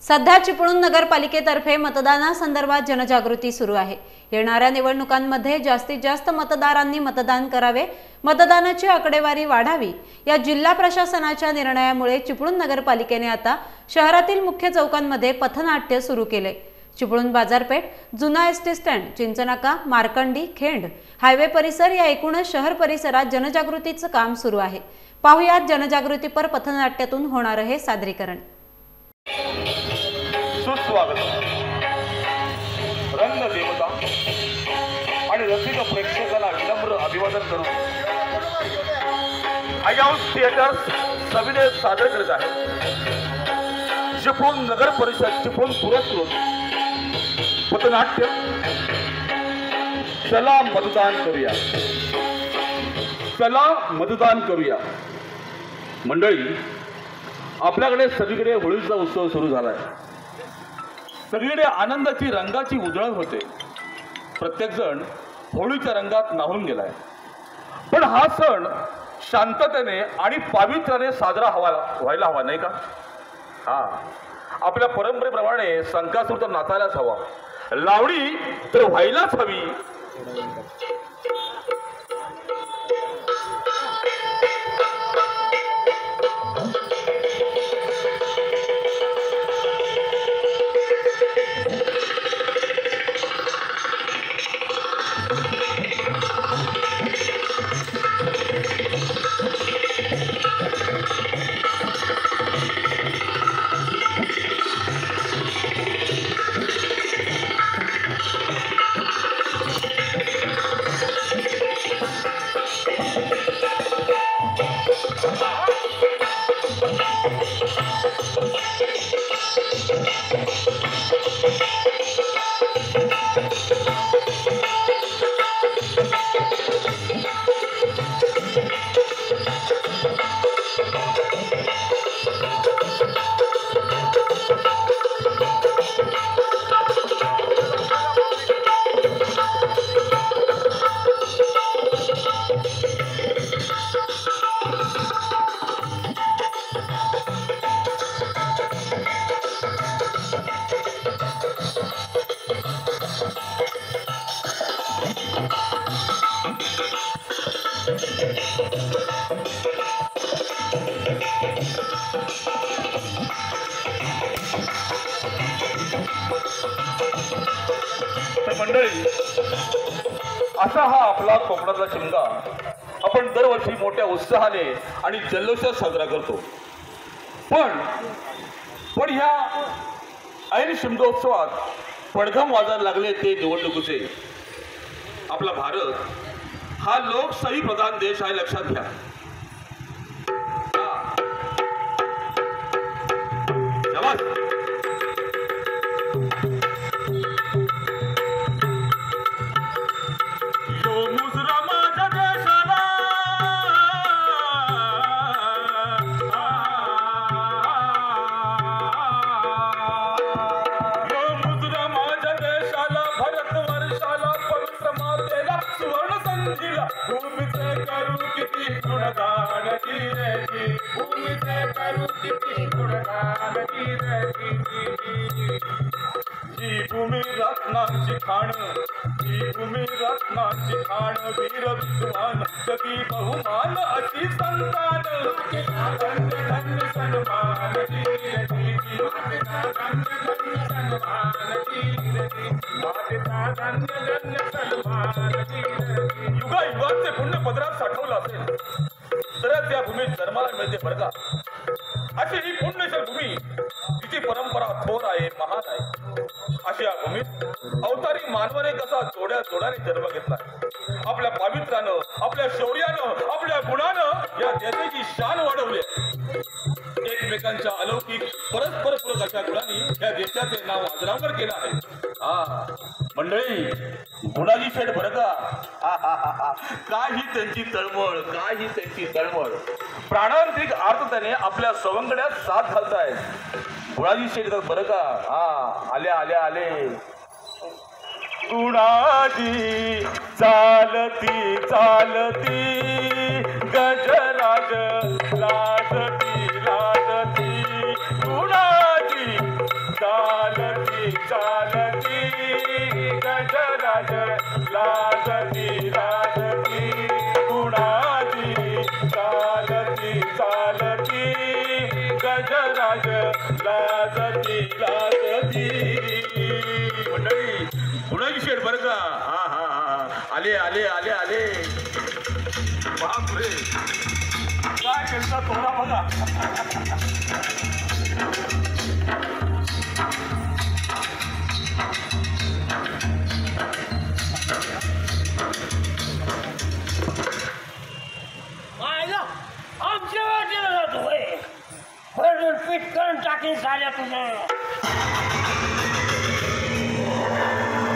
सध्या चिपळूण नगरपालिकेतर्फे मतदानासंदर्भात जनजागृती सुरू आहे। येणाऱ्या निवडणुकांमध्ये जास्तीत जास्त मतदारांनी मतदान करावे, मतदानाची आकडेवारी वाढावी या जिल्हा प्रशासनाच्या निर्णयामुळे चिपळूण नगरपालिकेने आता शहरातील मुख्य चौकांमध्ये पथनाट्य सुरू केले। चिपळूण बाजारपेठ, जुना एसटी स्टँड, चिंचनाका, मार्कंडी, खेंड, हायवे परिसर या एकूणच शहर परिसरात जनजागृतीचं काम सुरू आहे। पाहुयात जनजागृतीपर पथनाट्यातून होणार हे सादरीकरण। सुस्वागत रंग देवता आणि रसिक प्रेक्षकांना विनम्र अभिवादन करून आयाउस थिएटर्स सविनय सादर करत आहे चिपळूण नगर परिषद चिपळूण पुरस्कृत पथनाट्य चला मतदान करूया, चला मतदान करूया। मंडळी, आपल्याकडे सगळीकडे होळीचा उत्सव सुरू झालाय। सगळीकडे आनंदाची रंगाची उधळण होते। प्रत्येक जण होळीच्या रंगात न्हाऊन गेलाय। पण हा सण शांततेने आणि पावित्र्याने साजरा व्हायला हवा, नाही का? हा, आपल्या परंपरेप्रमाणे संकासूर तर नाचायलाच हवा, लावणी तर व्हायलाच हवी। मंडळी, असा हा आपला कोकणातला शिमगा आपण दरवर्षी मोठ्या उत्साहाने आणि जल्लोषात साजरा करतो। पण ह्या ऐन शिमगोत्सवात पडघम वाजायला लागले ते निवडणुकीचे। आपला भारत हा लोकशाही प्रधान देश आहे, लक्षात घ्या। भूमीचे करू किती गुणगान गिरजी, भूमीचे करू किती गुणगान गिरजी। ही भूमी रत्नांची खाण, ही भूमी रत्नांची खाण, वीर विद्वान जगी बहुमान अशी संतान। धन्य धन्य सन्मान गिरजी, मातेचा धन्य धन्य सन्मान गिरजी, मातेचा धन्य धन्य सन्मान गिरजी। युगायुगांचे पुण्य पदरात साठवलं असेल तरच या भूमीत जन्माला मिळते बरं का। अशी ही पुण्यशील भूमी, तिची परंपरा थोर आहे, महान आहे। अशी या भूमीत अवतारी मानवाने कसा जोड्याने जन्म घेतलाय। आपल्या पावित्र्यानं, आपल्या शौर्यानं, आपल्या गुणानं या देशाची शान वाढवली आहे। एकमेकांच्या अलौकिक परस्पर पूरक अशा गुणांनी या देशाचे नाव अजरामर केलं आहे। मंडळी, गुणाजी शेठ बरं का, काही त्यांची तळमळ, काही त्यांची तळमळ प्राणांतिक अर्थाने आपल्या सवंगड्यात साथ घालतायत। गुणाजी शेठ बरं का। आले गुणाजी चालती चालती गजराज लाजती लाजती गुणाजी चालती गजराज लाजती लाजती कुणाची चालती चालती गजराज लाजती लाजती. मंडळी कुणाची शेड बरं का. हा हा हा आले आले आले आले. बापरे काय करता थोडा बघा. आमच्या वाटेला जातो भरून पीठ करून टाकीन साऱ्या तुझं.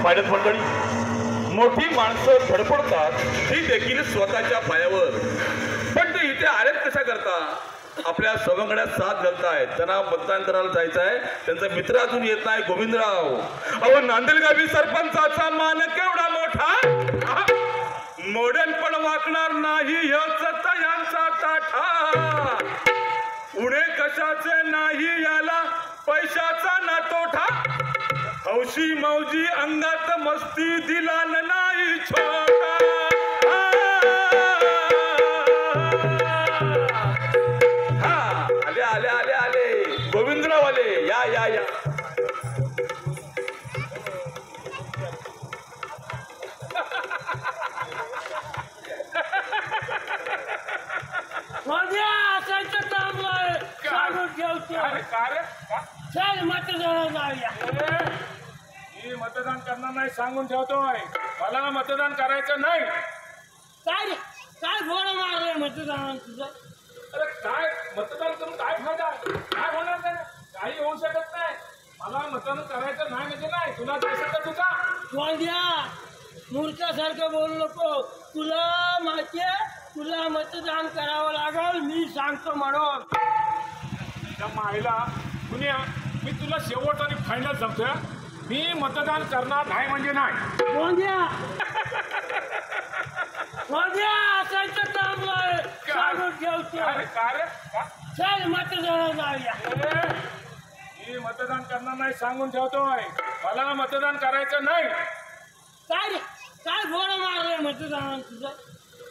पाहिलं मंडळी मोठी माणसं धडपडतात ही देखील स्वतःच्या पायावर. पण ते इथे आलेत कशा करता. आपल्या सवंगड्यात साथ घालतायत. त्यांना मतदान करायला जायचं आहे. त्यांचा मित्र अजून येत नाही गोविंदराव. अहो नांदेडगावी सरपंचाचा मान केवढा मोठा. मोडन पण वाकणार नाही ह्योच यांचा ताठा. पुणे कशाचे नाही याला पैशाचा ना तोठा. हौशी मौजी अंगात मस्ती दिला नाही छोटा. हा आले आले आले आले गोविंदराव आले. या या या. असायचं चांगलं सांगून ठेवतो. चल मतदान जाऊया. मी मतदान करणार नाही सांगून ठेवतोय. मला मतदान करायचं नाही. काय रे काय घोडं मारलंय मतदान तुझं. अरे काय मतदान करून काय फायदा. काय होणार त्याला. काही होऊ शकत नाही. मला मतदान करायचं नाही म्हणजे नाही. तुला जायचं तर तुझा वांद्या मूर्खासारखं बोलू नको. तुला माहितीये तुला मतदान करावं लागल. मी सांगतो म्हणून. त्या माईला दुनिया मी तुला शेवट आणि फायनल सांगतोय. मी मतदान करणार नाही म्हणजे नाही. वांद्या वांद्या असायचं चांगलं सांगून ठेवतो. चल मतदान जाऊया. मी मतदान करणार नाही सांगून ठेवतोय. मला मतदान करायचं नाही. काय रे काय घोडं मारलंय मतदान तुझं.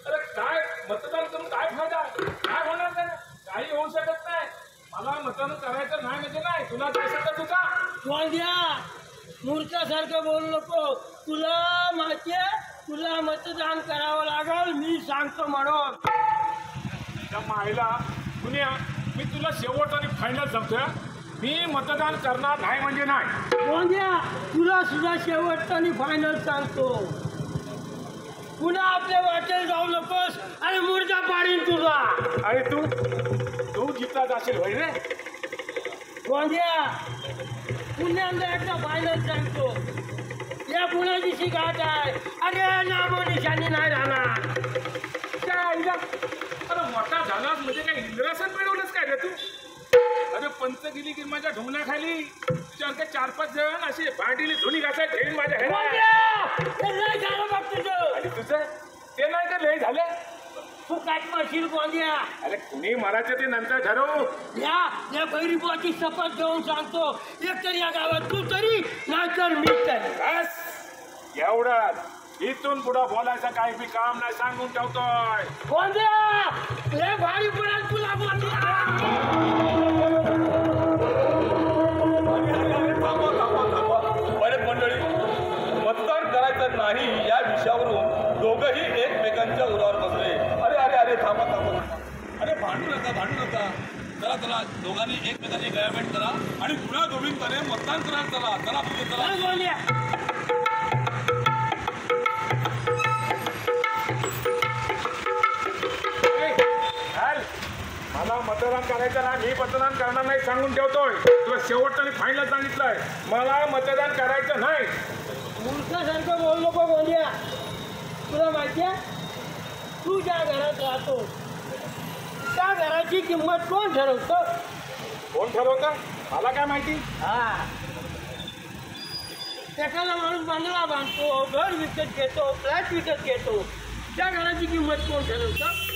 अरे काय मतदान करून काय फायदा. काय होणार त्याला. काही होऊ शकत नाही. मला मतदान करायचं नाही म्हणजे नाही. तुला जायचं तर तुझा वांद्या मूर्खासारखं बोलू नको. तुला माहितीये तुला मतदान करावं लागल. मी सांगतो म्हणून. त्या माईला दुनिया मी तुला शेवट आणि फायनल सांगतोय. मी मतदान करणार नाही म्हणजे नाही. वांद्या तुला सुद्धा शेवटचं आणि फायनल सांगतो. पुन्हा आपल्या वाटेल जाऊ नकोस आणि मुर्दा पाडीन तुझा. अरे तू जिंकला जाशील होय रे. वांद्या पुण्यांदा एकदा फायनल सांगतो. या पुण्याची शिकायत आहे. अरे नामो निशाणी नाही राहणार. अरे मोठा झालास म्हणजे काय इंद्रासन मिळवलंच काय रे तू. अरे पंचगिरी गिरमाच्या ढोंगण्याखाली तुझ्या 4-5 जण असे भांडीने धुणी घासायला ठेवीन माझ्या झालं बघ तुझं. आणि तुझं ते नाही का लय झालं. तू काय करशील वांद्या. अरे कुणी मराठी ते नंतर ठरवू. या गरीबाची शपथ घेऊन सांगतो. एकतर या गावात तू तरी नाहीतर मी तरी. बस एवढंच. इथून पुढं बोलायचं काही बी काम नाही सांगून ठेवतोय. वांद्या लय भारी पडेल तुला वांद्या. बरेच मंडळी मतदान करायचं नाही या विषयावरून दोघंही एकमेकांच्या उरावर बसले. अरे अरे अरे थांबा थांबा. अरे भांडू नका भांडू नका. चला चला दोघांनी एकमेकांची गयामेंट करा आणि पुन्हा गोविंदाने मतदान करायला चला. चला पुढे चला. मला मतदान करायचं ना. मी मतदान करणार नाही सांगून ठेवतोय. तुला शेवटचं आणि फायनल सांगितलंय. मला मतदान करायचं नाही. मूर्खासारखं बोल नको बोलूया. तुला माहितीये तू ज्या घरात राहतो त्या घराची किंमत कोण ठरवतं. कोण ठरवतं मला काय माहिती. एखादा माणूस बंगला बांधतो घर विकत घेतो फ्लॅट विकत घेतो. त्या घराची किंमत कोण ठरवतं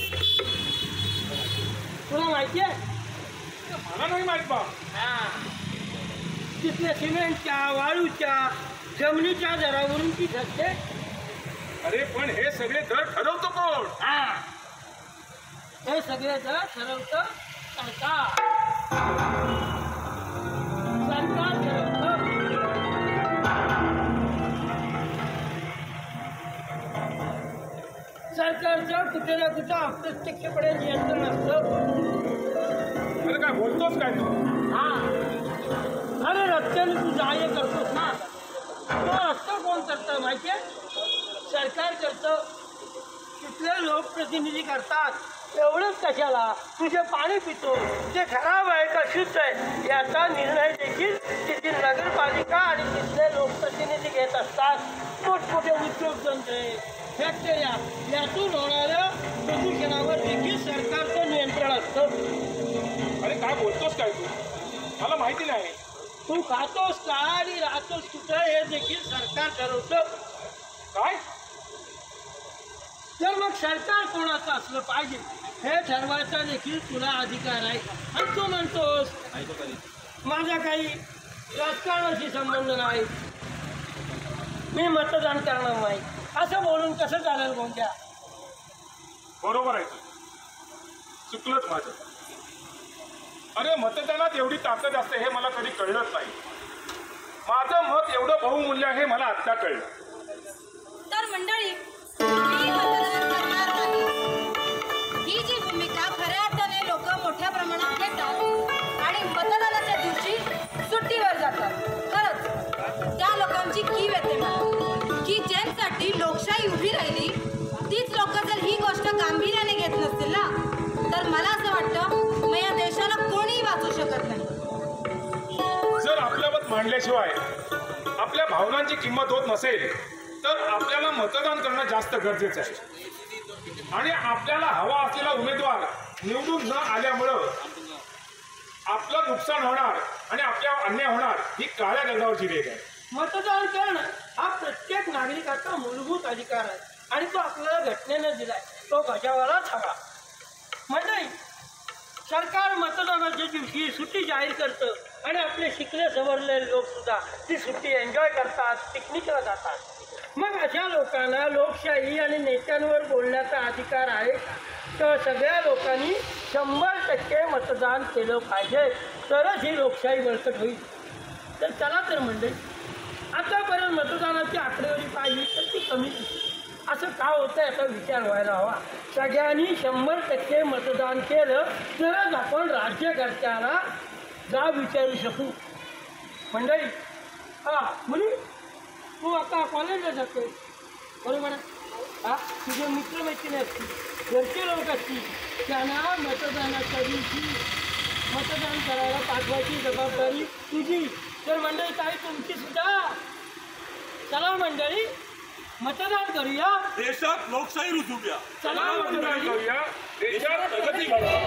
तुला माहिती आहे. मला नाही माहित बा. तिथल्या सिमेंटच्या वाळूच्या जमिनीच्या दरावरून ती ठरते. अरे पण हे सगळे दर ठरवतो कोण? हा, हे सगळे दर ठरवतं सरकार. सरकार ठरवतं. सरकारचं कुठे ना कुठं अप्रत्यक्षपणे नियंत्रण असतं. अरे काय बोलतोस काय तू? हा, अरे रस्त्याने तू जाय करतोस ना, तो रस्ता कोण करतं माहितीये? सरकार करतं. तिथले लोकप्रतिनिधी करतात. एवढंच कशाला, तुझे पाणी पितो ते खराब आहे का शुद्ध आहे याचा निर्णय देखील तिथील नगरपालिका आणि तिथले लोकप्रतिनिधी घेत असतात. मोठमोठे उद्योगधंदे, फॅक्टऱ्या यातून होणाऱ्या प्रदूषणावर देखील सरकारचं नियंत्रण असतं. अरे काय बोलतोस काय तू? मला माहिती नाही. तू खातोस का आणि राहतोस कुठं हे देखील सरकार ठरवतं. काय? तर मग सरकार कोणाचं असलं पाहिजे हे ठरवायचा देखील तुला अधिकार आहे. आणि तू म्हणतोस माझा काही राजकारणाशी संबंध नाही, मी मतदान करणार नाही, असं बोलून कसं चालेल कोणत्या? बरोबर आहे तू. चुकलंच माझं. अरे मतदानात एवढी ताकद असते हे मला कधी कळलंच नाही. माझं मत एवढं बहुमूल्य आहे मला आत्ता कळलं. तर मंडळी, मी मतदान करणार नाही ही जी भूमिका खऱ्या अर्थाने लोक मोठ्या प्रमाणात घेतात आणि मतदानाच्या दिवशी सुट्टीवर जातात. खरंच त्या लोकांची कीव येते मला की ज्यांसाठी लोकशाही उभी राहिली तीच लोक जर ही गोष्ट गांभीर्याने घेत नसतील ना, तर मला असं वाटतं मग या देशाला कोणीही वाचू शकत नाही. जर आपलं मत मांडल्याशिवाय आपल्या भावनांची किंमत होत नसेल तर आपल्याला मतदान करणं जास्त गरजेचं आहे. आणि आपल्याला हवा असलेला उमेदवार निवडून न आल्यामुळं आपलं नुकसान होणार आणि आपल्या अन्याय होणार ही काळ्या दगडावरची रेघ आहे. मतदान करणं हा प्रत्येक नागरिकाचा मूलभूत अधिकार आहे आणि तो आपल्याला घटनेनं दिलाय, तो बजावायलाच हवा. म्हणजे सरकार मतदानाच्या दिवशी सुट्टी जाहीर करतं आणि आपले शिकले सवरलेले लोक सुद्धा ती सुट्टी एन्जॉय करतात, पिकनिकला जातात. मग अशा लोकांना लोकशाही आणि नेत्यांवर बोलण्याचा अधिकार आहे. तर सगळ्या लोकांनी 100% मतदान केलं पाहिजे, तरच ही लोकशाही बळकट होईल. तर चला तर मंडळी, आतापर्यंत मतदानाची आकडेवारी पाहिली तर ती कमी होती. असं का होतं याचा विचार व्हायला हवा. सगळ्यांनी 100% मतदान केलं तरच आपण राज्यकर्त्याला जाब विचारू शकू. मंडळी, मुली तू आता कॉलेजला जातोय बरोबर आहे? तुझे मित्रमैत्रिणी असतील, घरचे लोक असतील, त्यांना मतदानाच्या दिवशी मतदान करायला पाठवायची जबाबदारी तुझी. तर मंडळी काय तुमची सुद्धा. चला मंडळी, मतदान करूया, देशात लोकशाही रुजवूया. चला मंडळी, करूया, देशात प्रगती घडवूया.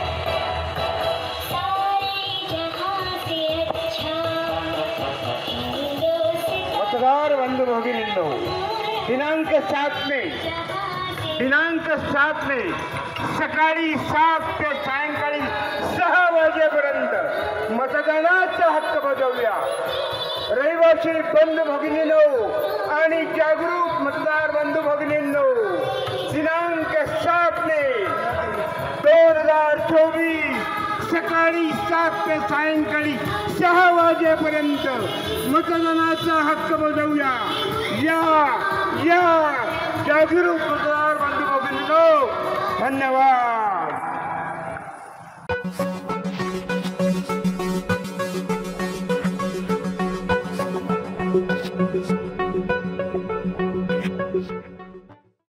मतदार बंधु भगिनींनो, दिनांक 7 मे सकाळी 7 ते सायंकाळी 6 वाजेपर्यंत मतदानाचा हक्क बजावूया. रहिवासी बंधू भगिनींनो आणि जागरूक मतदार बंधू भगिनींनो, दिनांक 7 मे 2024 सकाळी 7 ते सायंकाळी 6 वाजेपर्यंत मतदानाचा हक्क बजावूया. या जागरूक मतदार बंधू भगिनींनो, धन्यवाद.